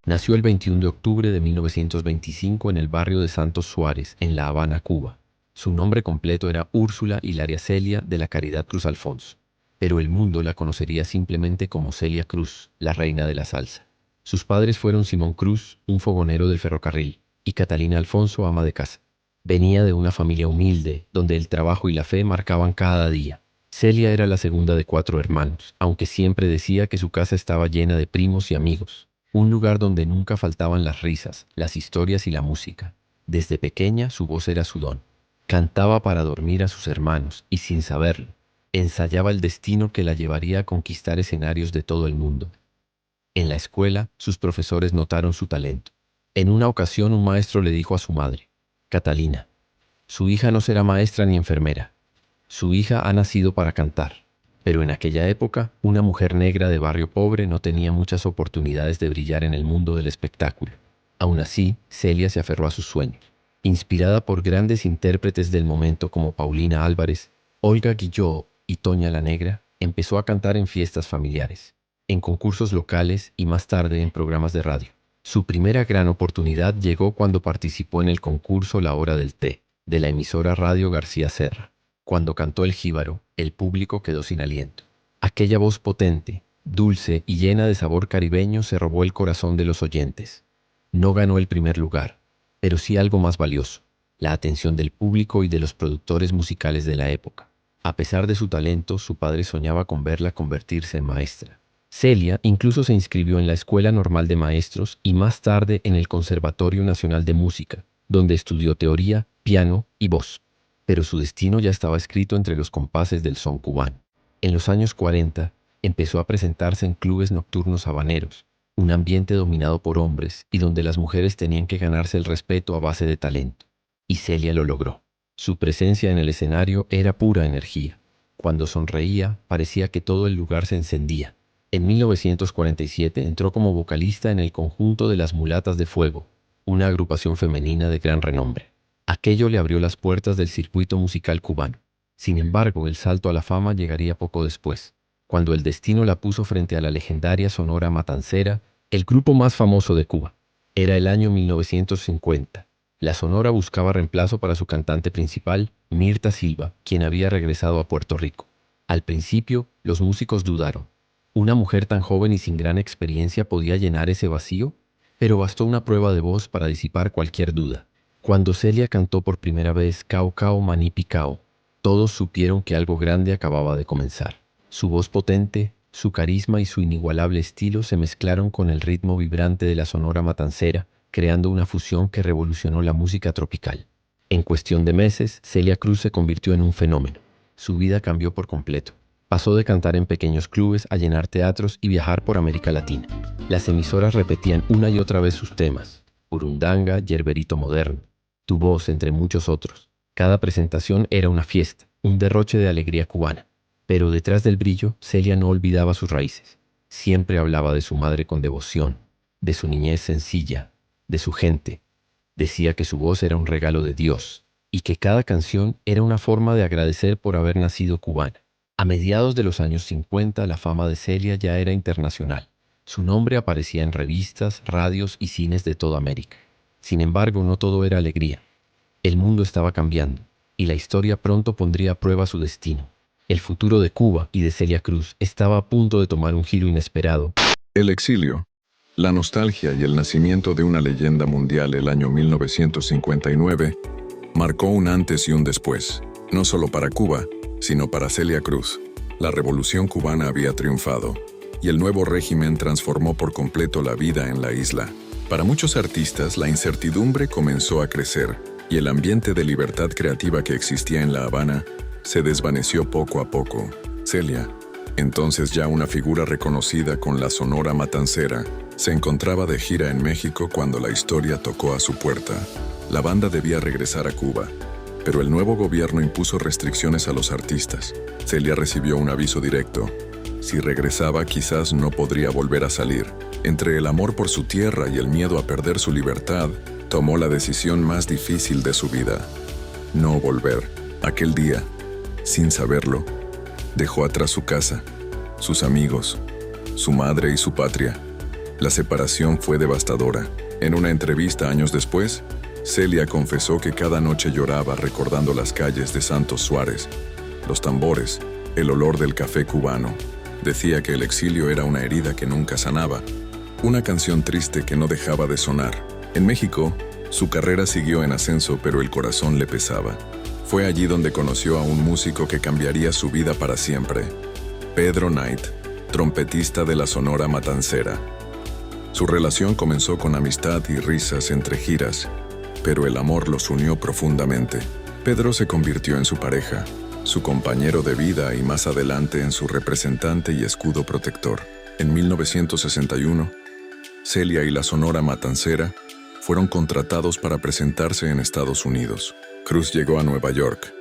Nació el 21 de octubre de 1925 en el barrio de Santos Suárez, en La Habana, Cuba. Su nombre completo era Úrsula Hilaria Celia de la Caridad Cruz Alfonso, pero el mundo la conocería simplemente como Celia Cruz, la reina de la salsa. Sus padres fueron Simón Cruz, un fogonero del ferrocarril, y Catalina Alfonso, ama de casa. Venía de una familia humilde, donde el trabajo y la fe marcaban cada día. Celia era la segunda de 4 hermanos, aunque siempre decía que su casa estaba llena de primos y amigos. Un lugar donde nunca faltaban las risas, las historias y la música. Desde pequeña su voz era su don. Cantaba para dormir a sus hermanos y sin saberlo, ensayaba el destino que la llevaría a conquistar escenarios de todo el mundo. En la escuela, sus profesores notaron su talento. En una ocasión un maestro le dijo a su madre: Catalina, su hija no será maestra ni enfermera. Su hija ha nacido para cantar. Pero en aquella época, una mujer negra de barrio pobre no tenía muchas oportunidades de brillar en el mundo del espectáculo. Aún así, Celia se aferró a sus sueños. Inspirada por grandes intérpretes del momento como Paulina Álvarez, Olga Guillot y Toña la Negra, empezó a cantar en fiestas familiares, en concursos locales y más tarde en programas de radio. Su primera gran oportunidad llegó cuando participó en el concurso La Hora del Té, de la emisora Radio García Serra. Cuando cantó el jíbaro, el público quedó sin aliento. Aquella voz potente, dulce y llena de sabor caribeño se robó el corazón de los oyentes. No ganó el primer lugar, pero sí algo más valioso: la atención del público y de los productores musicales de la época. A pesar de su talento, su padre soñaba con verla convertirse en maestra. Celia incluso se inscribió en la Escuela Normal de Maestros y más tarde en el Conservatorio Nacional de Música, donde estudió teoría, piano y voz. Pero su destino ya estaba escrito entre los compases del son cubano. En los años 40, empezó a presentarse en clubes nocturnos habaneros, un ambiente dominado por hombres y donde las mujeres tenían que ganarse el respeto a base de talento. Y Celia lo logró. Su presencia en el escenario era pura energía. Cuando sonreía, parecía que todo el lugar se encendía. En 1947 entró como vocalista en el conjunto de las Mulatas de Fuego, una agrupación femenina de gran renombre. Aquello le abrió las puertas del circuito musical cubano. Sin embargo, el salto a la fama llegaría poco después, cuando el destino la puso frente a la legendaria Sonora Matancera, el grupo más famoso de Cuba. Era el año 1950. La Sonora buscaba reemplazo para su cantante principal, Mirta Silva, quien había regresado a Puerto Rico. Al principio, los músicos dudaron. ¿Una mujer tan joven y sin gran experiencia podía llenar ese vacío? Pero bastó una prueba de voz para disipar cualquier duda. Cuando Celia cantó por primera vez Cao Cao Maní Picao, todos supieron que algo grande acababa de comenzar. Su voz potente, su carisma y su inigualable estilo se mezclaron con el ritmo vibrante de la Sonora Matancera, creando una fusión que revolucionó la música tropical. En cuestión de meses, Celia Cruz se convirtió en un fenómeno. Su vida cambió por completo. Pasó de cantar en pequeños clubes a llenar teatros y viajar por América Latina. Las emisoras repetían una y otra vez sus temas: Burundanga, Yerberito Moderno, Tu Voz, entre muchos otros. Cada presentación era una fiesta, un derroche de alegría cubana. Pero detrás del brillo, Celia no olvidaba sus raíces. Siempre hablaba de su madre con devoción, de su niñez sencilla, de su gente. Decía que su voz era un regalo de Dios y que cada canción era una forma de agradecer por haber nacido cubana. A mediados de los años 50, la fama de Celia ya era internacional. Su nombre aparecía en revistas, radios y cines de toda América. Sin embargo, no todo era alegría. El mundo estaba cambiando y la historia pronto pondría a prueba su destino. El futuro de Cuba y de Celia Cruz estaba a punto de tomar un giro inesperado. El exilio, la nostalgia y el nacimiento de una leyenda mundial el año 1959 marcó un antes y un después, no solo para Cuba, sino para Celia Cruz. La revolución cubana había triunfado y el nuevo régimen transformó por completo la vida en la isla. Para muchos artistas, la incertidumbre comenzó a crecer y el ambiente de libertad creativa que existía en La Habana se desvaneció poco a poco. Celia, entonces ya una figura reconocida con la Sonora Matancera, se encontraba de gira en México cuando la historia tocó a su puerta. La banda debía regresar a Cuba, pero el nuevo gobierno impuso restricciones a los artistas. Celia recibió un aviso directo: si regresaba, quizás no podría volver a salir. Entre el amor por su tierra y el miedo a perder su libertad, tomó la decisión más difícil de su vida: no volver. Aquel día, sin saberlo, dejó atrás su casa, sus amigos, su madre y su patria. La separación fue devastadora. En una entrevista años después, Celia confesó que cada noche lloraba recordando las calles de Santos Suárez, los tambores, el olor del café cubano. Decía que el exilio era una herida que nunca sanaba, una canción triste que no dejaba de sonar. En México, su carrera siguió en ascenso, pero el corazón le pesaba. Fue allí donde conoció a un músico que cambiaría su vida para siempre, Pedro Knight, trompetista de la Sonora Matancera. Su relación comenzó con amistad y risas entre giras, pero el amor los unió profundamente. Pedro se convirtió en su pareja, su compañero de vida y más adelante en su representante y escudo protector. En 1961, Celia y la Sonora Matancera fueron contratados para presentarse en Estados Unidos. Cruz llegó a Nueva York,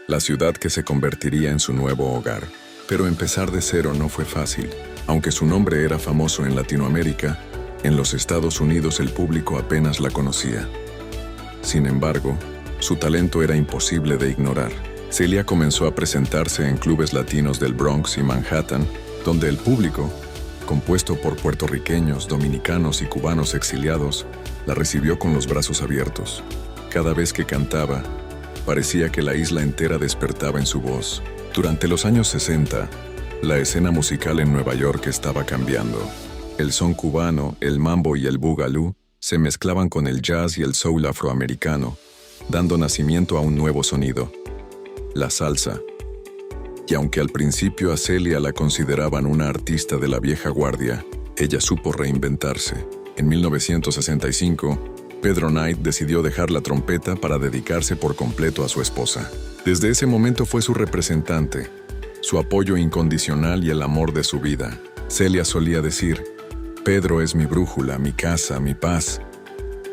la ciudad que se convertiría en su nuevo hogar. Pero empezar de cero no fue fácil. Aunque su nombre era famoso en Latinoamérica, en los Estados Unidos el público apenas la conocía. Sin embargo, su talento era imposible de ignorar. Celia comenzó a presentarse en clubes latinos del Bronx y Manhattan, donde el público, compuesto por puertorriqueños, dominicanos y cubanos exiliados, la recibió con los brazos abiertos. Cada vez que cantaba, parecía que la isla entera despertaba en su voz. Durante los años 60, la escena musical en Nueva York estaba cambiando. El son cubano, el mambo y el boogaloo se mezclaban con el jazz y el soul afroamericano, dando nacimiento a un nuevo sonido, la salsa. Y aunque al principio a Celia la consideraban una artista de la vieja guardia, ella supo reinventarse. En 1965, Pedro Knight decidió dejar la trompeta para dedicarse por completo a su esposa. Desde ese momento fue su representante, su apoyo incondicional y el amor de su vida. Celia solía decir, Pedro es mi brújula, mi casa, mi paz.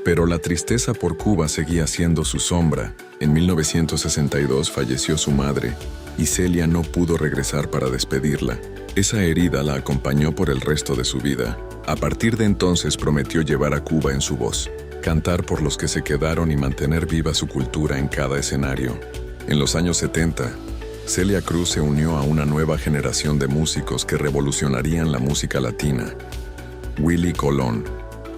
Pero la tristeza por Cuba seguía siendo su sombra. En 1962 falleció su madre y Celia no pudo regresar para despedirla. Esa herida la acompañó por el resto de su vida. A partir de entonces prometió llevar a Cuba en su voz, cantar por los que se quedaron y mantener viva su cultura en cada escenario. En los años 70, Celia Cruz se unió a una nueva generación de músicos que revolucionarían la música latina. Willie Colón,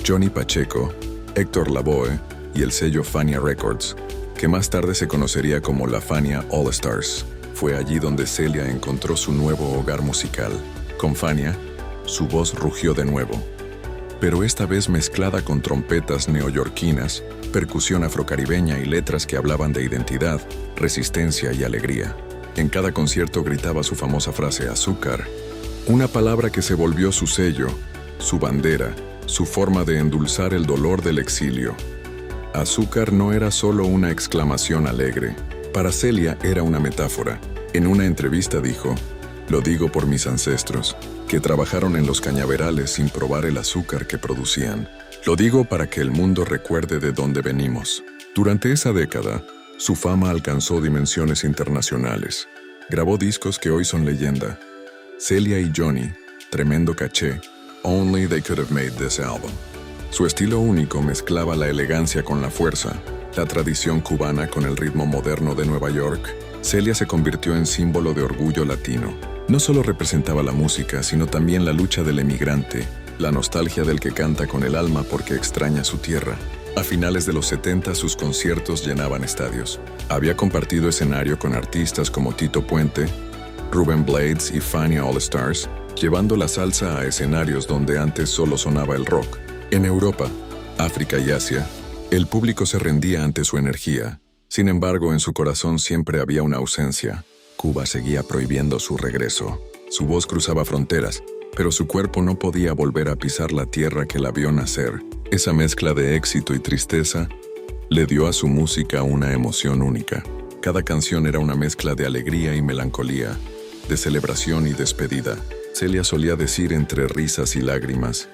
Johnny Pacheco, Héctor Lavoe y el sello Fania Records, que más tarde se conocería como la Fania All Stars. Fue allí donde Celia encontró su nuevo hogar musical. Con Fania, su voz rugió de nuevo, pero esta vez mezclada con trompetas neoyorquinas, percusión afrocaribeña y letras que hablaban de identidad, resistencia y alegría. En cada concierto gritaba su famosa frase azúcar, una palabra que se volvió su sello, su bandera, su forma de endulzar el dolor del exilio. Azúcar no era solo una exclamación alegre, para Celia era una metáfora. En una entrevista dijo, lo digo por mis ancestros, que trabajaron en los cañaverales sin probar el azúcar que producían. Lo digo para que el mundo recuerde de dónde venimos. Durante esa década, su fama alcanzó dimensiones internacionales. Grabó discos que hoy son leyenda. Celia y Johnny, tremendo caché, Only They Could Have Made This Album. Su estilo único mezclaba la elegancia con la fuerza, la tradición cubana con el ritmo moderno de Nueva York. Celia se convirtió en símbolo de orgullo latino. No solo representaba la música, sino también la lucha del emigrante, la nostalgia del que canta con el alma porque extraña su tierra. A finales de los 70 sus conciertos llenaban estadios. Había compartido escenario con artistas como Tito Puente, Rubén Blades y Fania All Stars, llevando la salsa a escenarios donde antes solo sonaba el rock. En Europa, África y Asia, el público se rendía ante su energía. Sin embargo, en su corazón siempre había una ausencia. Cuba seguía prohibiendo su regreso. Su voz cruzaba fronteras, pero su cuerpo no podía volver a pisar la tierra que la vio nacer. Esa mezcla de éxito y tristeza le dio a su música una emoción única. Cada canción era una mezcla de alegría y melancolía, de celebración y despedida. Celia solía decir entre risas y lágrimas,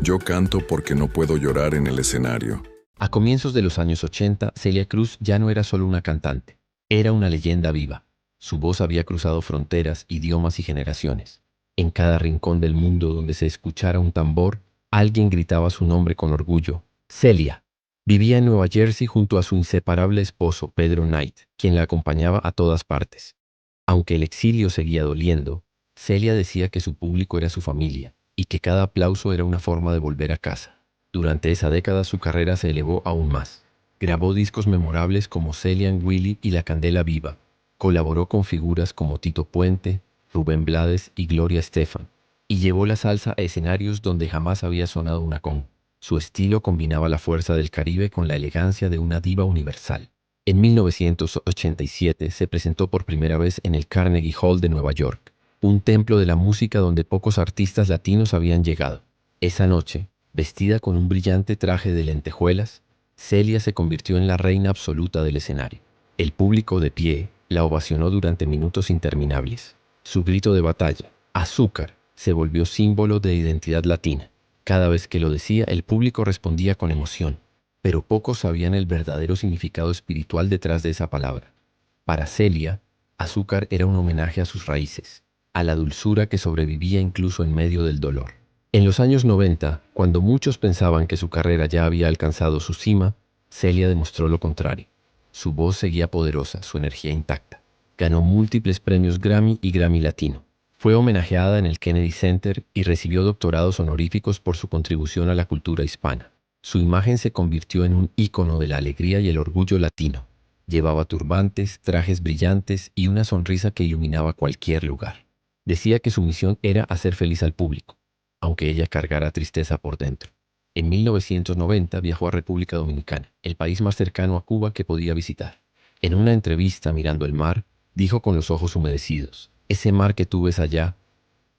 yo canto porque no puedo llorar en el escenario. A comienzos de los años 80, Celia Cruz ya no era solo una cantante, era una leyenda viva. Su voz había cruzado fronteras, idiomas y generaciones. En cada rincón del mundo donde se escuchara un tambor, alguien gritaba su nombre con orgullo. Celia. Vivía en Nueva Jersey junto a su inseparable esposo, Pedro Knight, quien la acompañaba a todas partes. Aunque el exilio seguía doliendo, Celia decía que su público era su familia y que cada aplauso era una forma de volver a casa. Durante esa década su carrera se elevó aún más. Grabó discos memorables como Celia and Willy y La Candela Viva. Colaboró con figuras como Tito Puente, Rubén Blades y Gloria Estefan, y llevó la salsa a escenarios donde jamás había sonado una conga. Su estilo combinaba la fuerza del Caribe con la elegancia de una diva universal. En 1987 se presentó por primera vez en el Carnegie Hall de Nueva York, un templo de la música donde pocos artistas latinos habían llegado. Esa noche, vestida con un brillante traje de lentejuelas, Celia se convirtió en la reina absoluta del escenario. El público de pie la ovacionó durante minutos interminables. Su grito de batalla, "Azúcar", se volvió símbolo de identidad latina. Cada vez que lo decía, el público respondía con emoción, pero pocos sabían el verdadero significado espiritual detrás de esa palabra. Para Celia, azúcar era un homenaje a sus raíces, a la dulzura que sobrevivía incluso en medio del dolor. En los años 90, cuando muchos pensaban que su carrera ya había alcanzado su cima, Celia demostró lo contrario. Su voz seguía poderosa, su energía intacta. Ganó múltiples premios Grammy y Grammy Latino. Fue homenajeada en el Kennedy Center y recibió doctorados honoríficos por su contribución a la cultura hispana. Su imagen se convirtió en un ícono de la alegría y el orgullo latino. Llevaba turbantes, trajes brillantes y una sonrisa que iluminaba cualquier lugar. Decía que su misión era hacer feliz al público, aunque ella cargara tristeza por dentro. En 1990 viajó a República Dominicana, el país más cercano a Cuba que podía visitar. En una entrevista mirando el mar, dijo con los ojos humedecidos: "Ese mar que tú ves allá,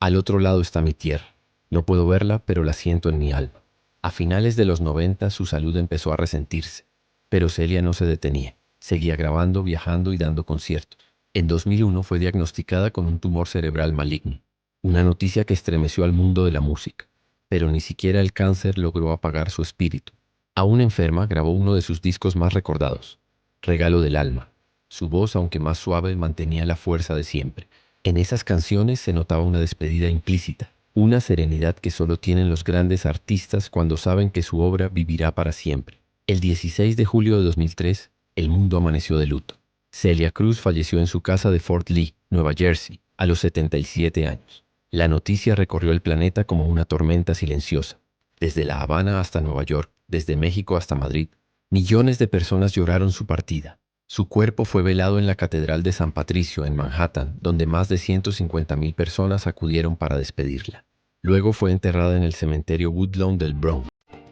al otro lado está mi tierra. No puedo verla, pero la siento en mi alma". A finales de los 90 su salud empezó a resentirse, pero Celia no se detenía. Seguía grabando, viajando y dando conciertos. En 2001 fue diagnosticada con un tumor cerebral maligno, una noticia que estremeció al mundo de la música. Pero ni siquiera el cáncer logró apagar su espíritu. Aún enferma, grabó uno de sus discos más recordados, Regalo del Alma. Su voz, aunque más suave, mantenía la fuerza de siempre. En esas canciones se notaba una despedida implícita, una serenidad que solo tienen los grandes artistas cuando saben que su obra vivirá para siempre. El 16 de julio de 2003, el mundo amaneció de luto. Celia Cruz falleció en su casa de Fort Lee, Nueva Jersey, a los 77 años. La noticia recorrió el planeta como una tormenta silenciosa. Desde La Habana hasta Nueva York, desde México hasta Madrid, millones de personas lloraron su partida. Su cuerpo fue velado en la Catedral de San Patricio, en Manhattan, donde más de 150,000 personas acudieron para despedirla. Luego fue enterrada en el cementerio Woodlawn del Bronx,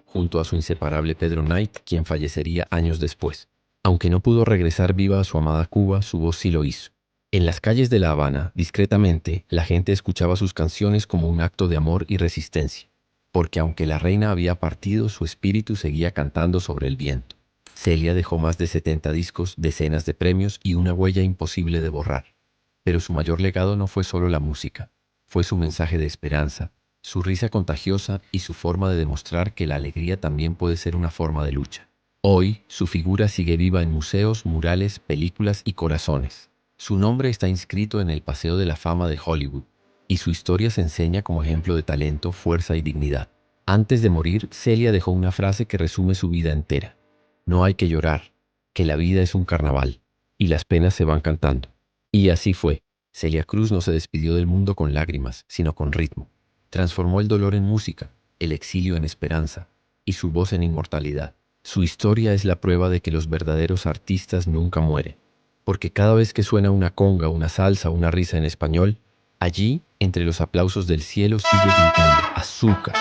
junto a su inseparable Pedro Knight, quien fallecería años después. Aunque no pudo regresar viva a su amada Cuba, su voz sí lo hizo. En las calles de La Habana, discretamente, la gente escuchaba sus canciones como un acto de amor y resistencia, porque aunque la reina había partido, su espíritu seguía cantando sobre el viento. Celia dejó más de 70 discos, decenas de premios y una huella imposible de borrar. Pero su mayor legado no fue solo la música, fue su mensaje de esperanza, su risa contagiosa y su forma de demostrar que la alegría también puede ser una forma de lucha. Hoy, su figura sigue viva en museos, murales, películas y corazones. Su nombre está inscrito en el Paseo de la Fama de Hollywood, y su historia se enseña como ejemplo de talento, fuerza y dignidad. Antes de morir, Celia dejó una frase que resume su vida entera: "No hay que llorar, que la vida es un carnaval, y las penas se van cantando". Y así fue. Celia Cruz no se despidió del mundo con lágrimas, sino con ritmo. Transformó el dolor en música, el exilio en esperanza, y su voz en inmortalidad. Su historia es la prueba de que los verdaderos artistas nunca mueren, porque cada vez que suena una conga, una salsa, una risa en español, allí, entre los aplausos del cielo, sigue gritando: "Azúcar".